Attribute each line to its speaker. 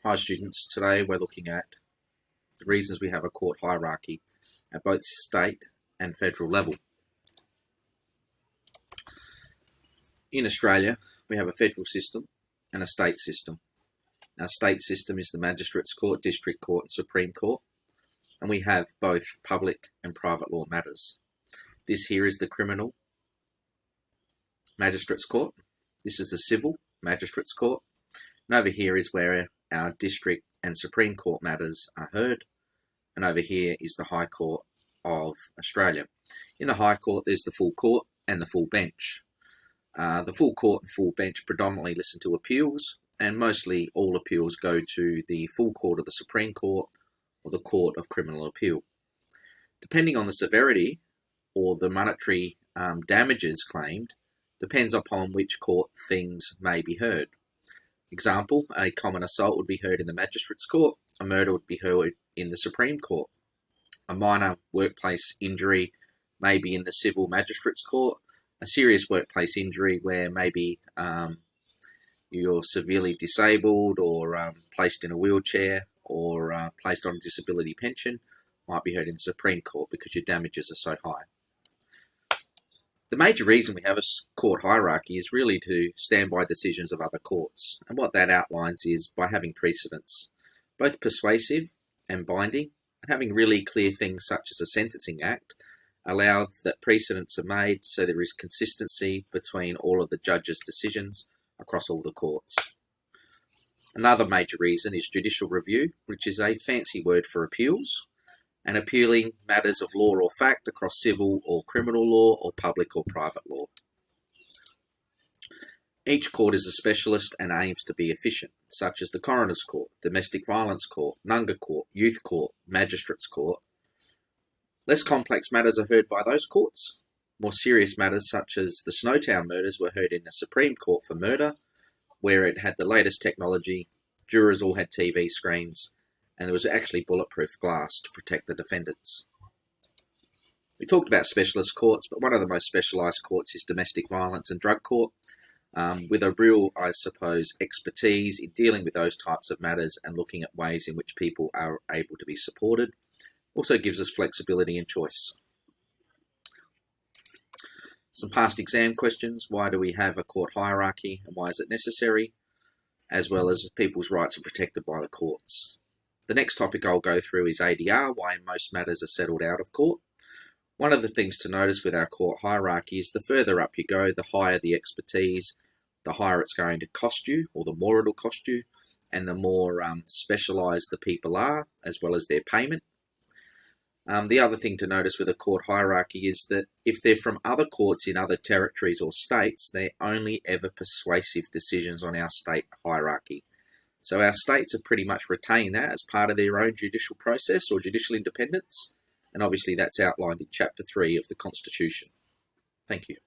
Speaker 1: Hi students, today we're looking at the reasons we have a court hierarchy at both state and federal level. In Australia, we have a federal system and a state system. Our state system is the Magistrates Court, District Court and Supreme Court, and we have both public and private law matters. This here is the Criminal Magistrates Court. This is the Civil Magistrates Court. And over here is where our District and Supreme Court matters are heard. And over here is the High Court of Australia. In the High Court, there's the full court and the full bench. The full court and full bench predominantly listen to appeals, and mostly all appeals go to the full court of the Supreme Court or the Court of Criminal Appeal. Depending on the severity or the monetary damages claimed, depends upon which court things may be heard. Example, a common assault would be heard in the Magistrates Court, a murder would be heard in the Supreme Court. A minor workplace injury may be in the Civil Magistrates Court. A serious workplace injury where maybe you're severely disabled or placed in a wheelchair or placed on a disability pension might be heard in the Supreme Court because your damages are so high. The major reason we have a court hierarchy is really to stand by decisions of other courts, and what that outlines is by having precedents, both persuasive and binding, and having really clear things such as a Sentencing Act allow that precedents are made so there is consistency between all of the judges' decisions across all the courts. Another major reason is judicial review, which is a fancy word for appeals, and appealing matters of law or fact across civil or criminal law or public or private law. Each court is a specialist and aims to be efficient, such as the Coroner's Court, Domestic Violence Court, Nunga Court, Youth Court, Magistrates Court. Less complex matters are heard by those courts. More serious matters such as the Snowtown murders were heard in the Supreme Court for murder, where it had the latest technology, jurors all had TV screens, and there was actually bulletproof glass to protect the defendants. We talked about specialist courts, but one of the most specialised courts is Domestic Violence and Drug Court, with a real, I suppose, expertise in dealing with those types of matters and looking at ways in which people are able to be supported. Also gives us flexibility and choice. Some past exam questions. Why do we have a court hierarchy and why is it necessary? As well as people's rights are protected by the courts. The next topic I'll go through is ADR, why most matters are settled out of court. One of the things to notice with our court hierarchy is the further up you go, the higher the expertise, the higher it's going to cost you, or the more it'll cost you, and the more specialised the people are, as well as their payment. The other thing to notice with a court hierarchy is that if they're from other courts in other territories or states, they're only ever persuasive decisions on our state hierarchy. So our states have pretty much retained that as part of their own judicial process or judicial independence, and obviously that's outlined in Chapter 3 of the Constitution. Thank you.